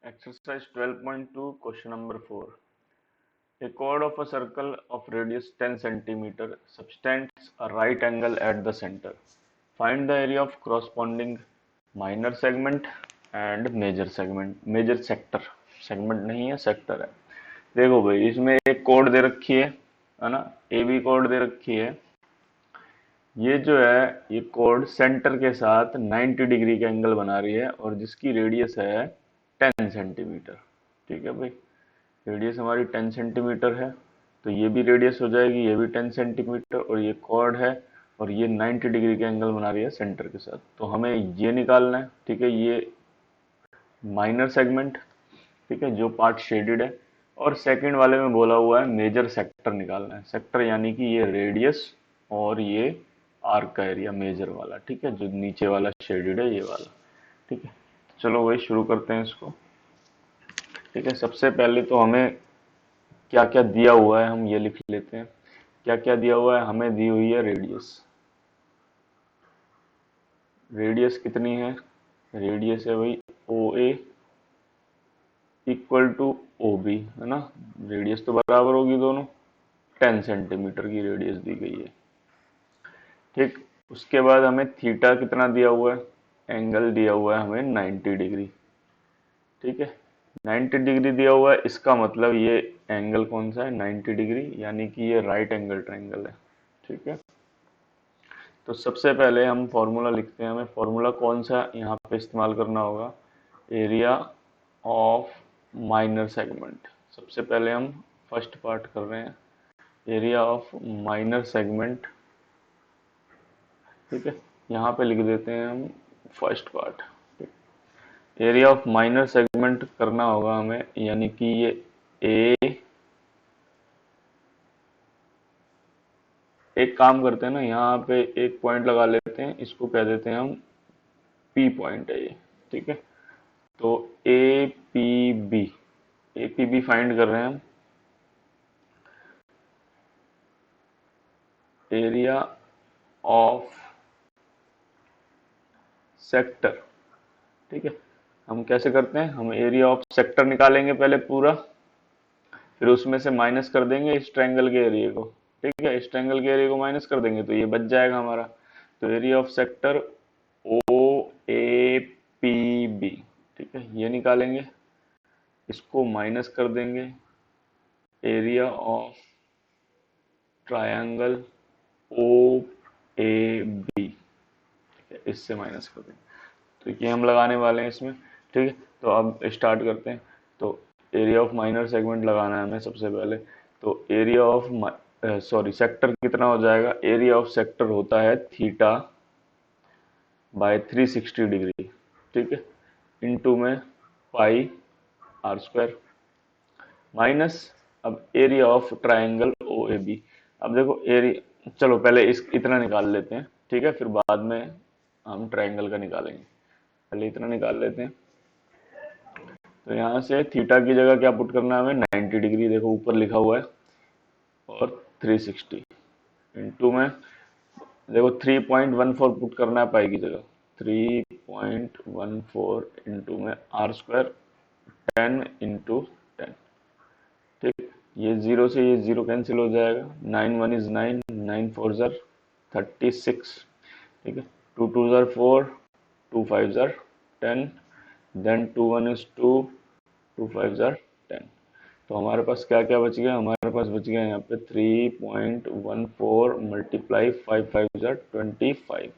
Exercise 12.2, question number 4. A chord of a circle of radius 10 centimeter subtends a right angle at the center. Find the area of corresponding minor segment and major segment. Major sector. segment नहीं है, sector है. देखो भाई, इसमें एक chord दे रखी है ना, AB chord दे रखी है. ये जो है, ये chord सेंटर के साथ 90 डिग्री का एंगल बना रही है और जिसकी रेडियस है 10 सेंटीमीटर. ठीक है भाई, रेडियस हमारी 10 सेंटीमीटर है, तो ये भी रेडियस हो जाएगी, ये भी 10 सेंटीमीटर, और ये कॉर्ड है और ये 90 डिग्री का एंगल बना रही है सेंटर के साथ. तो हमें ये निकालना है. ठीक है, ये माइनर सेगमेंट, ठीक है, जो पार्ट शेडेड है, और सेकंड वाले में बोला हुआ है मेजर सेक्टर निकालना है. सेक्टर यानी कि ये रेडियस और ये आर्क का एरिया मेजर वाला. ठीक है, जो नीचे वाला शेडेड है ये वाला. ठीक है, चलो वही शुरू करते हैं इसको. ठीक है, सबसे पहले तो हमें क्या क्या दिया हुआ है हम ये लिख लेते हैं. क्या क्या दिया हुआ है, हमें दी हुई है रेडियस. रेडियस कितनी है, रेडियस है भाई ओ ए इक्वल टू ओ बी, है ना. रेडियस तो बराबर होगी दोनों. 10 सेंटीमीटर की रेडियस दी गई है. ठीक, उसके बाद हमें थीटा कितना दिया हुआ है, एंगल दिया हुआ है हमें 90 डिग्री. ठीक है, 90 डिग्री दिया हुआ है, इसका मतलब ये एंगल कौन सा है, 90 डिग्री, यानी कि ये राइट एंगल ट्रायंगल है. ठीक है, तो सबसे पहले हम फॉर्मूला लिखते हैं. हमें फॉर्मूला कौन सा यहाँ पे इस्तेमाल करना होगा, एरिया ऑफ माइनर सेगमेंट. सबसे पहले हम फर्स्ट पार्ट कर रहे हैं, एरिया ऑफ माइनर सेगमेंट. ठीक है, यहाँ पे लिख देते हैं हम first part. Area of minor segment करना होगा हमें, यानी कि ये ए, एक काम करते हैं ना, यहाँ पे एक पॉइंट लगा लेते हैं, इसको कह देते हैं हम पी पॉइंट है ये. ठीक है, तो ए पी बी फाइंड कर रहे हैं हम. Area of sector. ठीक है, हम कैसे करते हैं, हम एरिया ऑफ सेक्टर निकालेंगे पहले पूरा, फिर उसमें से माइनस कर देंगे इस ट्रायंगल के एरिया को. ठीक है, इस ट्रायंगल के एरिया को माइनस कर देंगे तो ये बच जाएगा हमारा. तो area of sector O A P B. ठीक है, ये निकालेंगे, इसको माइनस कर देंगे area of triangle O A B, इससे माइनस कर देंगे. तो ये हम लगाने वाले हैं इसमें. ठीक है, तो अब स्टार्ट करते हैं. तो एरिया ऑफ माइनर सेगमेंट लगाना है हमें सबसे पहले. तो एरिया ऑफ सेक्टर कितना हो जाएगा, एरिया ऑफ सेक्टर होता है थीटा बाय 360 डिग्री. ठीक है, इनटू में पाई आर स्क्वायर माइनस, अब area of triangle O A B. अब देखो एरिया, चलो पहले इस इतना निकाल लेते हैं. ठीक है, फिर बाद में हम ट्रायंगल का निकालेंगे. पहले इतना निकाल लेते हैं. तो यहाँ से थीटा की जगह क्या पुट करना है हमें, 90 डिग्री, देखो ऊपर लिखा हुआ है, और 360 इनटू में देखो 3.14 पुट करना है पाई की जगह. 3.14 इंटू में आर स्क्वायर 10 इंटू 10. ठीक, ये जीरो से ये जीरो कैंसिल हो जाएगा. 9 1 इज 9, 9 4 ज़र 36. ठीक है, 2 2 ज़र 4, 2 5 ज़र 10, देन 2 1 इज 2, 2 5 ज़र 10. तो हमारे पास क्या क्या बच गया, हमारे पास बच गया यहाँ पे 3.14 मल्टीप्लाई 5 5 ज़र 25.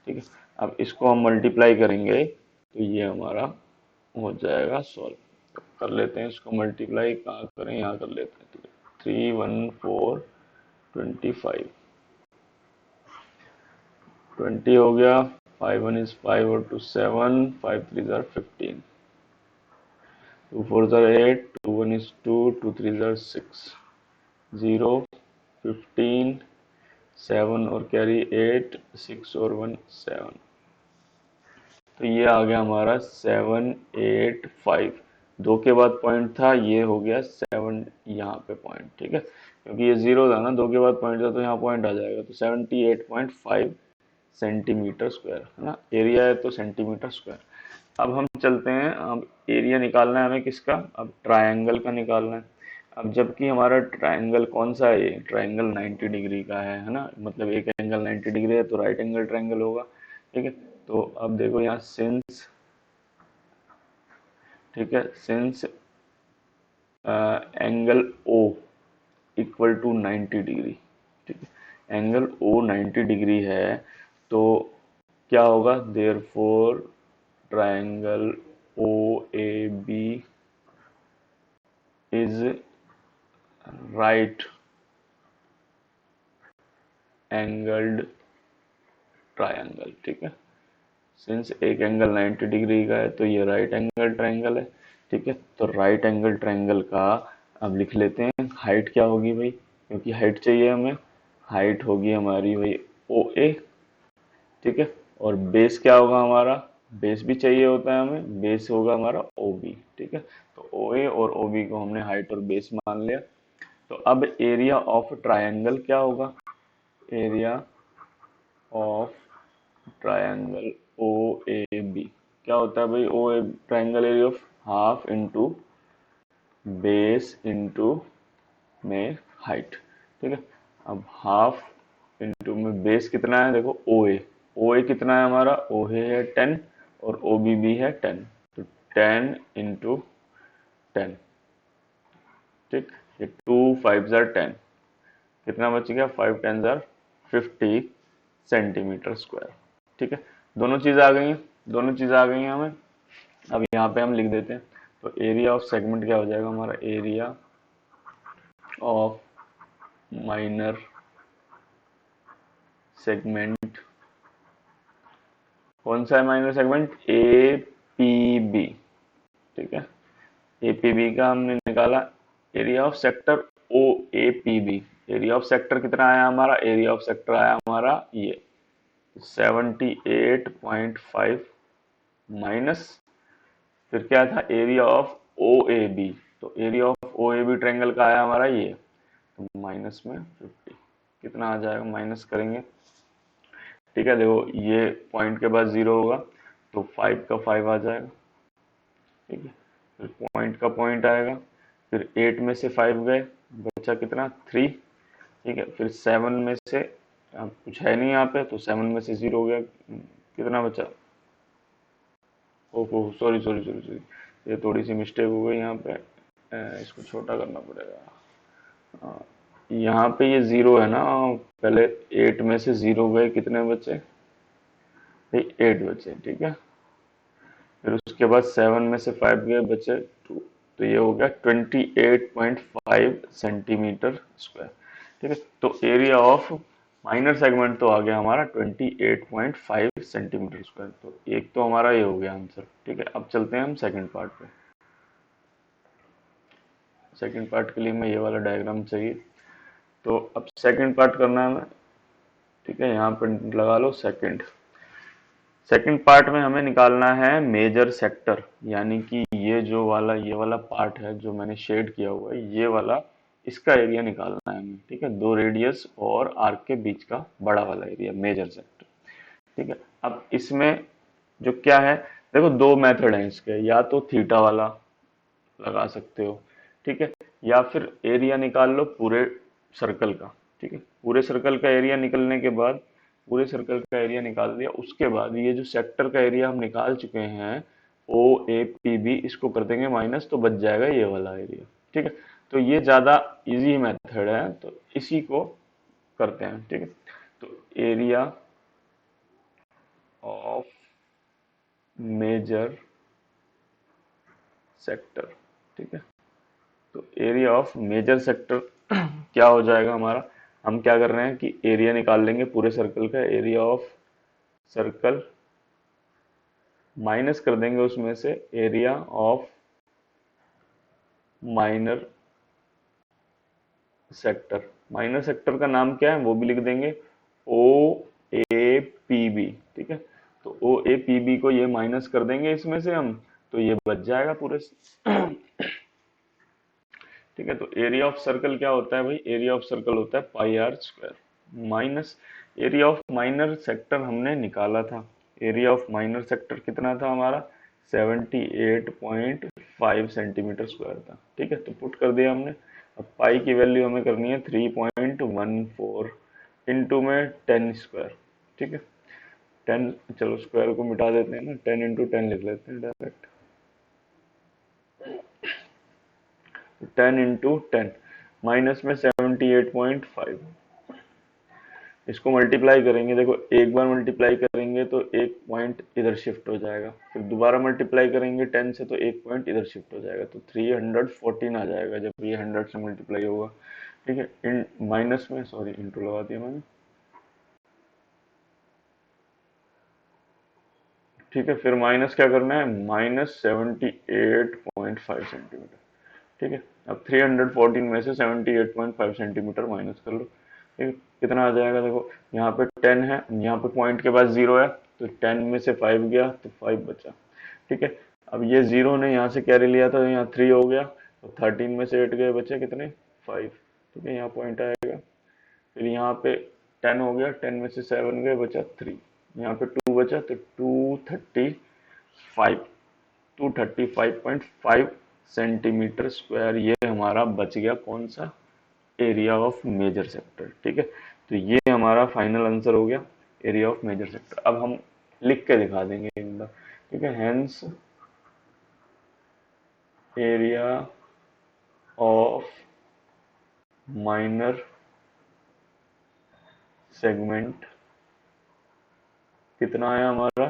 ठीक है, अब इसको हम मल्टीप्लाई करेंगे तो ये हमारा हो जाएगा सॉल्व. तो कर लेते हैं इसको मल्टीप्लाई, कहाँ करें, यहाँ कर लेते हैं. ठीक है, 314 25 20 हो गया, 5 1 इज 5 और 2 7, 5 3 ज़र 15, 2 4 ज़र 8, 2 1 is 2, 2 3 ज़र 6, 0 15 7 और कैरी 8, 6 और 1 7. तो ये आ गया हमारा 7 8 5. 2 के बाद पॉइंट था, ये हो गया 7 यहाँ पे पॉइंट. ठीक है, क्योंकि ये 0 था ना, 2 के बाद पॉइंट था तो यहाँ पॉइंट आ जाएगा. तो 78.5 सेंटीमीटर स्क्वायर, है ना. एरिया है तो सेंटीमीटर स्क्वायर. अब हम चलते हैं, अब एरिया निकालना है हमें किसका, अब ट्रायंगल का निकालना है। अब जबकि हमारा ट्रायंगल कौन सा है, ये ट्रायंगल 90 डिग्री का है ना, मतलब एक एंगल 90 डिग्री है तो राइट एंगल ट्रायंगल होगा। ठीक है, तो अब देखो यहाँ सिंस, ठीक है, since angle O equal to 90 degree, ठीक है, एंगल ओ 90 डिग्री है, तो क्या होगा, therefore triangle O A B is right angled triangle. ठीक है, सिंस एक एंगल 90 डिग्री का है तो ये राइट एंगल ट्रायंगल है। ठीक है, तो राइट एंगल ट्रायंगल का अब लिख लेते हैं, हाइट क्या होगी भाई, क्योंकि हाइट चाहिए हमें, हाइट होगी हमारी भाई ओ ए। ठीक है, और बेस क्या होगा हमारा, बेस भी चाहिए होता है हमें, बेस होगा हमारा ओ बी। ठीक है, तो ओ ए और ओ बी को हमने हाइट और बेस मान लिया। तो अब एरिया ऑफ ट्रायंगल क्या होगा, area of triangle O A B क्या होता है भाई, O A triangle area of half into base into में हाइट। ठीक है, अब हाफ इंटू में बेस कितना है, देखो ओ ए, ओ ए कितना है हमारा, ओ ए है 10 और ओ बी भी है 10, तो 10 इंटू 10। ठीक, ये 2 5 जार 10, कितना बच गया, 5 10 जार 50 सेंटीमीटर स्क्वायर। ठीक है, दोनों चीज़ आ गई हैं, दोनों चीज़ आ गई हैं हमें। अब यहाँ पे हम लिख देते हैं, तो एरिया ऑफ सेगमेंट क्या हो जाएगा हमारा, एरिया ऑफ माइनर सेगमेंट, कौन सा है minor segment, A P B. ठीक है, ए पी बी का हमने निकाला area of sector O A P B. Area of sector कितना आया हमारा, एरिया ऑफ सेक्टर आया हमारा ये 78.5 माइनस, फिर क्या था area of O A B, तो area of O A B triangle का आया हमारा ये, तो माइनस में 50, कितना आ जाएगा, माइनस करेंगे। ठीक है, देखो ये पॉइंट के बाद 0 होगा तो 5 का 5 आ जाएगा। ठीक है, फिर पॉइंट का पॉइंट आएगा, फिर 8 में से 5 गए, बचा कितना 3। ठीक है, फिर 7 में से, अब कुछ है नहीं यहाँ पे तो 7 में से 0 हो गया, कितना बचा, ओहो सॉरी सॉरी सॉरी सॉरी, ये थोड़ी सी मिस्टेक हो गई यहाँ पे, इसको छोटा करना पड़ेगा। यहाँ पे ये 0 है ना, पहले 8 में से 0 गए, कितने बचे, 8 बचे। ठीक है, फिर उसके बाद 7 में से 5 गए, बचे 2, तो ये हो गया 28.5 सेंटीमीटर स्क्वायर। ठीक है, तो एरिया ऑफ माइनर सेगमेंट तो आ गया हमारा 28.5 सेंटीमीटर स्क्वायर, तो एक तो हमारा ये हो गया आंसर। ठीक है, अब चलते हैं हम सेकंड पार्ट पे। सेकंड पार्ट के लिए मैं ये वाला डायग्राम चाहिए, तो अब सेकंड पार्ट करना है हमें। ठीक है, यहाँ पर लगा लो सेकंड। सेकंड पार्ट में हमें निकालना है मेजर सेक्टर, यानी कि ये वाला पार्ट है जो मैंने शेड किया हुआ है, ये वाला, इसका एरिया निकालना है हमें। ठीक है, दो रेडियस और आर्क के बीच का बड़ा वाला एरिया, मेजर सेक्टर। ठीक है, अब इसमें जो क्या है, देखो दो मेथड है इसके, या तो थीटा वाला लगा सकते हो, ठीक है, या फिर एरिया निकाल लो पूरे सर्कल का। ठीक है, पूरे सर्कल का एरिया निकलने के बाद, पूरे सर्कल का एरिया निकाल दिया, उसके बाद ये जो सेक्टर का एरिया हम निकाल चुके हैं ओ ए पी बी, इसको कर देंगे माइनस, तो बच जाएगा ये वाला एरिया। ठीक है, तो ये ज्यादा इजी मेथड है, तो इसी को करते हैं। ठीक है, तो एरिया ऑफ मेजर सेक्टर, ठीक है, तो एरिया ऑफ मेजर सेक्टर क्या हो जाएगा हमारा, हम क्या कर रहे हैं कि एरिया निकाल लेंगे पूरे सर्कल का, एरिया ऑफ सर्कल माइनस कर देंगे उसमें से area of minor sector. Minor sector का नाम क्या है वो भी लिख देंगे, ओ ए पी बी। ठीक है, तो ओ ए पी बी को ये माइनस कर देंगे इसमें से हम, तो ये बच जाएगा पूरे। ठीक है, तो एरिया ऑफ सर्कल क्या होता है भाई, एरिया ऑफ सर्कल होता है pi r square minus area of minor sector हमने निकाला था। एरिया ऑफ माइनर सेक्टर कितना था हमारा, 78.5 सेंटीमीटर स्क्वायर था। ठीक है, तो पुट कर दिया हमने। अब पाई की वैल्यू हमें करनी है 3.14 इंटू में 10 स्क्वायर। ठीक है, 10, चलो स्क्वायर को मिटा देते हैं ना, 10 इंटू 10 लिख लेते हैं डायरेक्ट। 10 इंटू 10 माइनस में 78.5, इसको मल्टीप्लाई करेंगे। देखो एक बार मल्टीप्लाई करेंगे तो एक पॉइंट इधर शिफ्ट हो जाएगा, फिर दोबारा मल्टीप्लाई करेंगे 10 से तो एक पॉइंट इधर शिफ्ट हो जाएगा, तो 314 आ जाएगा जब ये 100 से मल्टीप्लाई होगा। ठीक है, इन माइनस में, सॉरी इंटू लगा दिया मैंने। ठीक है, फिर माइनस क्या करना है, -78.5 सेंटीमीटर। ठीक है, अब 314 में से 78.5 सेंटीमीटर माइनस कर लो। ठीक है, कितना आ जाएगा, देखो यहाँ पे 10 है, यहाँ पे पॉइंट के बाद 0 है, तो 10 में से 5 गया तो 5 बचा। ठीक है, अब ये 0 ने यहाँ से कैरी लिया था, तो यहाँ 3 हो गया, तो 13 में से 8 गए, बचे कितने, 5। ठीक है, यहाँ पॉइंट आएगा। फिर यहाँ पे 10 हो गया, 10 में से 7 गए, बचा 3, यहाँ पे 2 बचा, तो 235 सेंटीमीटर स्क्वायर ये हमारा बच गया। कौन सा, एरिया ऑफ मेजर सेक्टर। ठीक है, तो ये हमारा फाइनल आंसर हो गया, एरिया ऑफ मेजर सेक्टर। अब हम लिख के दिखा देंगे एक बार। ठीक है, hence area of minor segment कितना आया हमारा,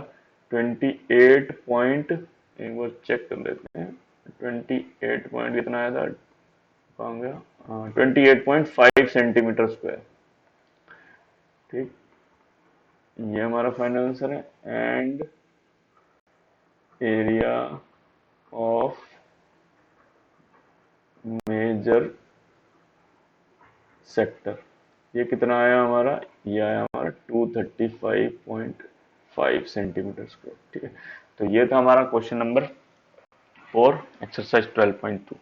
28 पॉइंट, एक बार चेक कर लेते हैं, 28 पॉइंट कितना आया था, कहाँ गया, हाँ 28.5 सेंटीमीटर स्क्वायर। ठीक, ये हमारा फाइनल आंसर है। And area of major sector ये कितना आया हमारा, ये आया हमारा 235.5 सेंटीमीटर स्क्वायर। ठीक है, तो ये था हमारा क्वेश्चन नंबर 4 एक्सरसाइज 12.2।